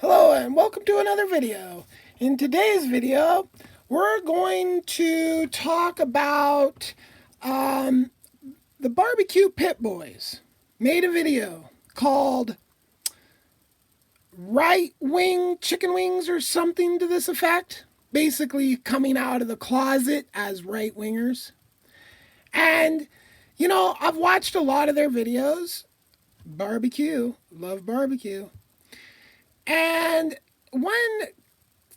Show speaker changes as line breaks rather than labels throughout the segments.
Hello and welcome to another video. In today's video, we're going to talk about the BBQ Pit Boys. Made a video called Right Wing Chicken Wings or something to this effect. Basically coming out of the closet as right wingers. And, I've watched a lot of their videos. Barbecue. Love barbecue. And one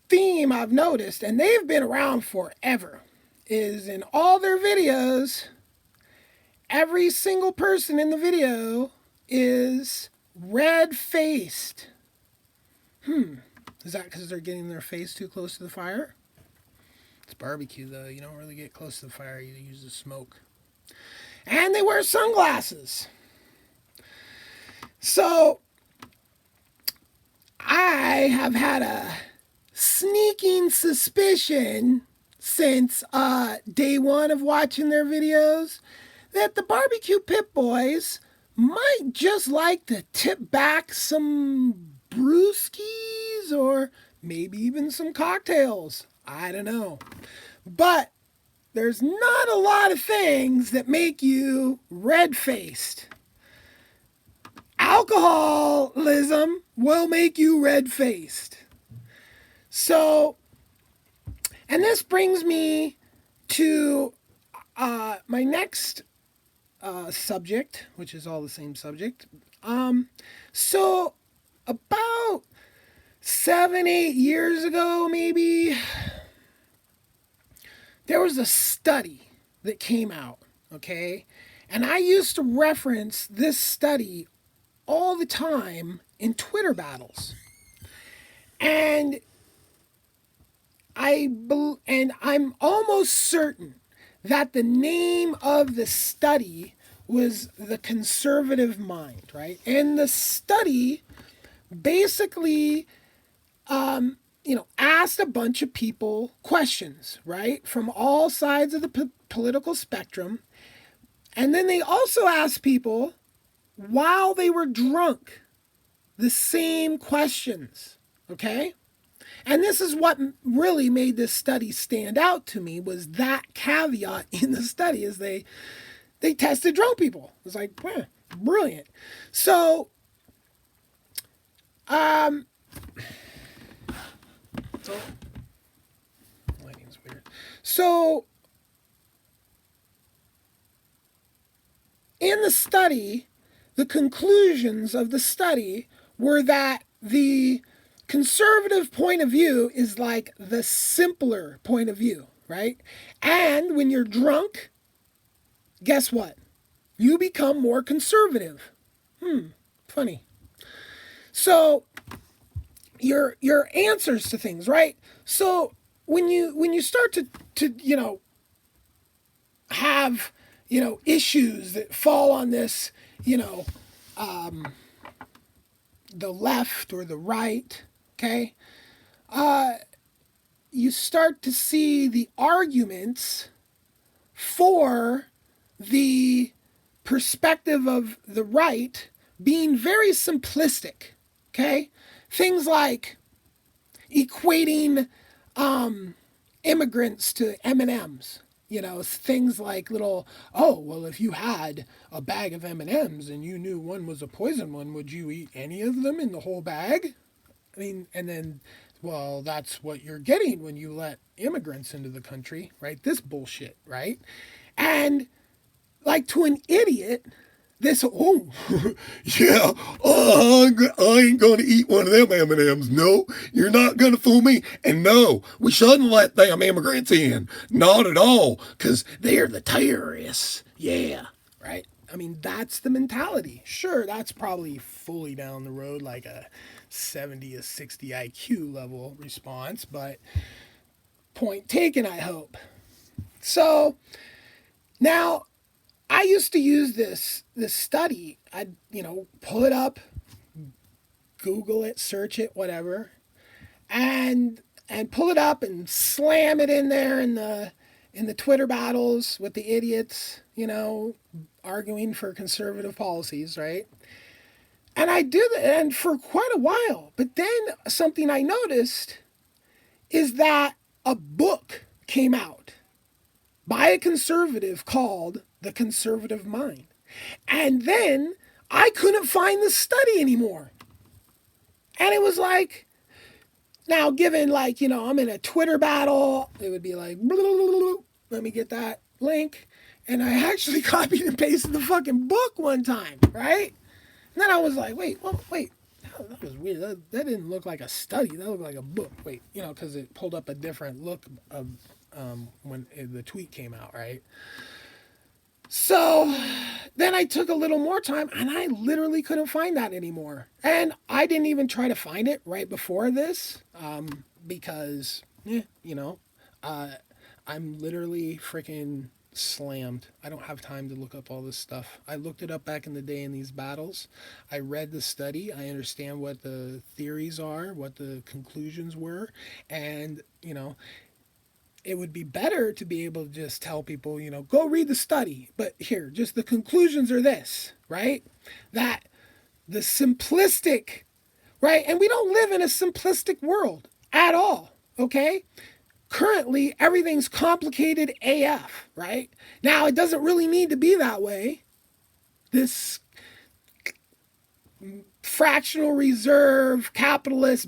theme I've noticed, and they've been around forever, is in all their videos, every single person in the video is red-faced. Is that because they're getting their face too close to the fire? It's barbecue, though. You don't really get close to the fire. You use the smoke. And they wear sunglasses. So, I have had a sneaking suspicion since day one of watching their videos that the Barbecue Pit Boys might just like to tip back some brewskis or maybe even some cocktails. I don't know. But there's not a lot of things that make you red-faced. Alcoholism will make you red-faced. So, and this brings me to my next subject, which is all the same subject. So, about 7-8 years ago, maybe, there was a study that came out, okay? And I used to reference this study all the time in Twitter battles. And I'm almost certain that the name of the study was The Conservative Mind, right? And the study basically, asked a bunch of people questions, right? From all sides of the political spectrum. And then they also asked people, while they were drunk, the same questions, okay? And this is what really made this study stand out to me, was that caveat in the study, is they tested drunk people. It was like, brilliant. So, lighting's weird. So, in the study, the conclusions of the study were that the conservative point of view is like the simpler point of view, right? And when you're drunk, guess what? You become more conservative. Funny. So your answers to things, right? So when you start to have issues that fall on this, the left or the right, okay, you start to see the arguments for the perspective of the right being very simplistic, okay? Things like equating immigrants to M&Ms. Things like if you had a bag of M&Ms and you knew one was a poison one, would you eat any of them in the whole bag? I mean, and then, well, that's what you're getting when you let immigrants into the country, right? This bullshit, right? And like to an idiot, yeah, I ain't gonna eat one of them M&Ms. No, you're not gonna fool me. And no, we shouldn't let them immigrants in. Not at all, because they're the terrorists. Yeah, right? I mean, that's the mentality. Sure, that's probably fully down the road, like a 70 or 60 IQ level response, but point taken, I hope. So, now, I used to use this study. I'd pull it up, Google it, search it, whatever, and pull it up and slam it in there in the Twitter battles with the idiots, arguing for conservative policies, right? And I did it and for quite a while. But then something I noticed is that a book came out by a conservative called The Conservative Mind. And then I couldn't find the study anymore. And it was like, now given like, I'm in a Twitter battle, it would be like, let me get that link. And I actually copied and pasted the fucking book one time, right? And then I was like, wait. That was weird. That didn't look like a study. That looked like a book. Wait, because it pulled up a different look of when the tweet came out, right? So then I took a little more time and I literally couldn't find that anymore. And I didn't even try to find it right before this because, I'm literally freaking slammed. I don't have time to look up all this stuff. I looked it up back in the day in these battles. I read the study. I understand what the theories are, what the conclusions were. And, it would be better to be able to just tell people, go read the study. But here, just the conclusions are this, right? That the simplistic, right? And we don't live in a simplistic world at all, okay? Currently, everything's complicated AF, right? Now, it doesn't really need to be that way. This fractional reserve capitalist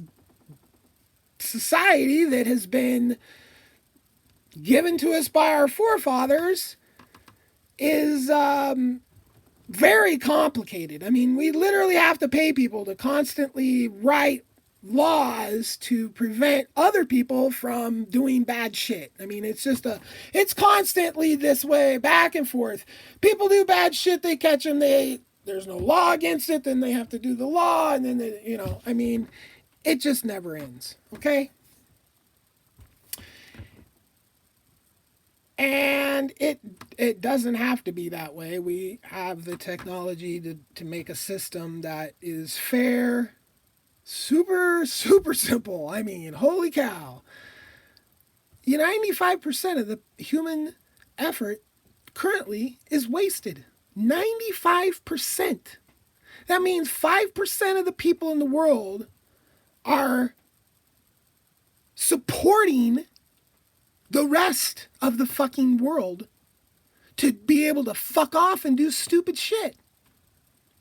society that has been given to us by our forefathers is very complicated. I mean, we literally have to pay people to constantly write laws to prevent other people from doing bad shit. I mean, it's constantly this way, back and forth. People do bad shit, they catch them, there's no law against it, then they have to do the law, and then it just never ends, okay? And it doesn't have to be that way. We have the technology to make a system that is fair, super, super simple. I mean, holy cow. 95% of the human effort currently is wasted. 95%. That means 5% of the people in the world are supporting the rest of the fucking world to be able to fuck off and do stupid shit.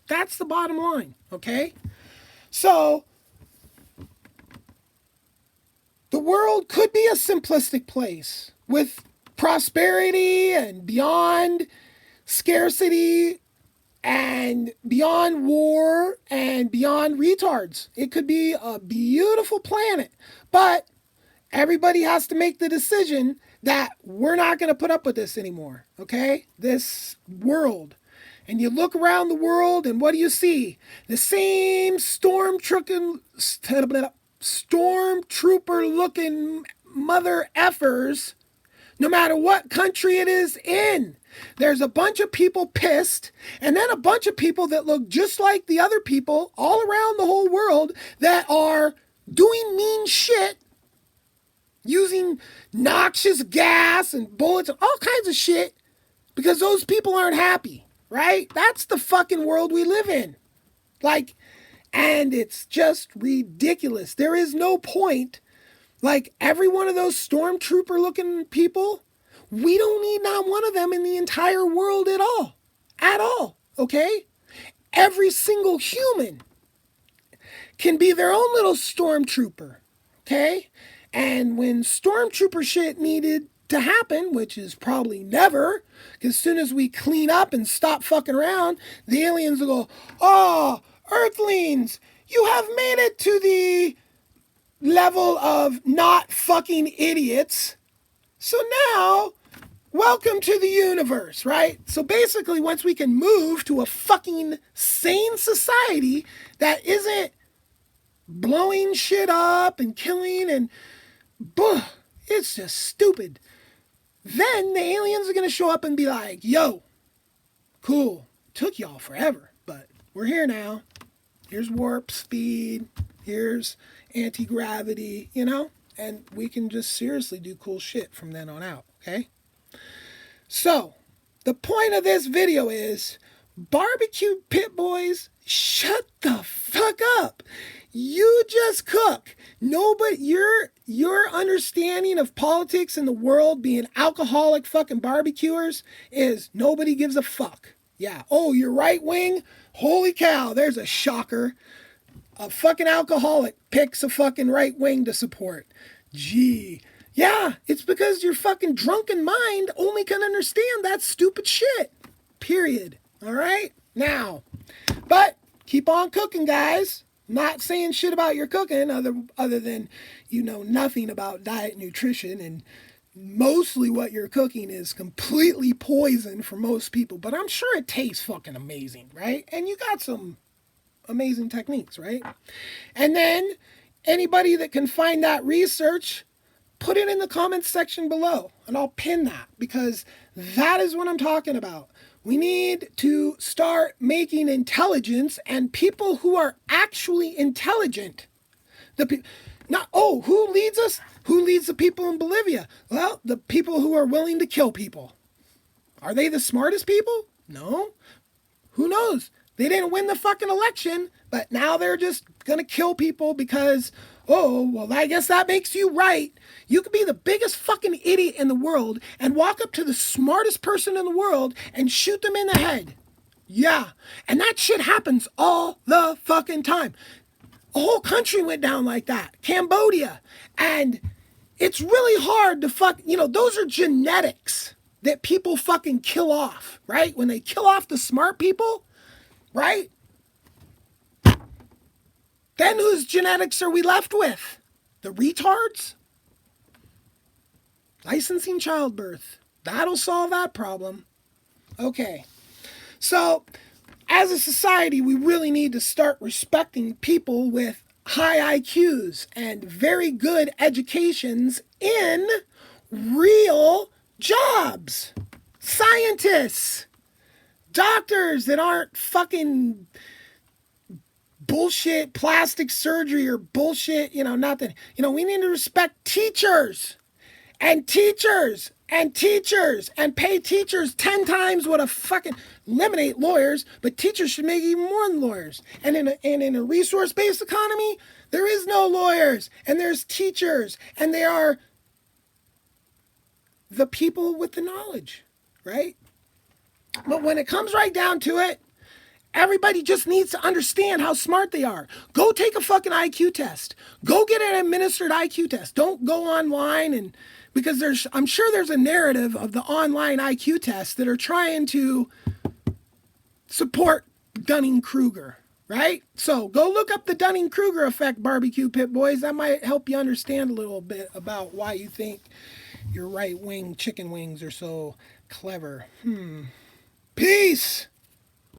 That's the bottom line, okay? So, the world could be a simplistic place with prosperity and beyond scarcity and beyond war and beyond retards. It could be a beautiful planet, but everybody has to make the decision that we're not going to put up with this anymore, okay? This world. And you look around the world and what do you see? The same stormtrooper looking mother effers, no matter what country it is in. There's a bunch of people pissed, and then a bunch of people that look just like the other people all around the whole world that are doing mean shit, using noxious gas and bullets and all kinds of shit because those people aren't happy, right? That's the fucking world we live in. And it's just ridiculous. There is no point. Every one of those stormtrooper looking people, we don't need not one of them in the entire world at all. At all, okay? Every single human can be their own little stormtrooper, okay? And when stormtrooper shit needed to happen, which is probably never, because as soon as we clean up and stop fucking around, the aliens will go, oh, Earthlings, you have made it to the level of not fucking idiots. So now, welcome to the universe, right? So basically, once we can move to a fucking sane society that isn't blowing shit up and killing and it's just stupid. Then the aliens are going to show up and be like, yo, cool, took y'all forever, but we're here now. Here's warp speed, here's anti-gravity, and we can just seriously do cool shit from then on out, okay? So, the point of this video is barbecue pit boys Shut the fuck up. You just cook. Nobody, your understanding of politics in the world being alcoholic fucking barbecuers is nobody gives a fuck. Yeah. Oh, you're right wing? Holy cow, there's a shocker. A fucking alcoholic picks a fucking right wing to support. Gee. Yeah, it's because your fucking drunken mind only can understand that stupid shit. Period. All right? Now, but keep on cooking, guys. Not saying shit about your cooking other than you know nothing about diet, nutrition, and mostly what you're cooking is completely poison for most people. But I'm sure it tastes fucking amazing, right? And you got some amazing techniques, right? And then anybody that can find that research, put it in the comments section below and I'll pin that because that is what I'm talking about. We need to start making intelligence and people who are actually intelligent. Who leads us? Who leads the people in Bolivia? Well, the people who are willing to kill people. Are they the smartest people? No. Who knows? They didn't win the fucking election, but now they're just going to kill people because, oh, well, I guess that makes you right. You could be the biggest fucking idiot in the world and walk up to the smartest person in the world and shoot them in the head. Yeah. And that shit happens all the fucking time. A whole country went down like that. Cambodia. And it's really hard to those are genetics that people fucking kill off, right? When they kill off the smart people, right? Then whose genetics are we left with? The retards? Licensing childbirth. That'll solve that problem. Okay. So, as a society, we really need to start respecting people with high IQs and very good educations in real jobs. Scientists. Doctors that aren't fucking bullshit plastic surgery or bullshit, nothing. We need to respect teachers and teachers and teachers and pay teachers 10 times what a fucking eliminate lawyers, but teachers should make even more than lawyers. And in a resource-based economy, there is no lawyers and there's teachers and they are the people with the knowledge, right? But when it comes right down to it, everybody just needs to understand how smart they are. Go take a fucking IQ test. Go get an administered IQ test. Don't go online because I'm sure there's a narrative of the online IQ tests that are trying to support Dunning-Kruger, right? So go look up the Dunning-Kruger effect, barbecue pit boys. That might help you understand a little bit about why you think your right wing chicken wings are so clever. Peace.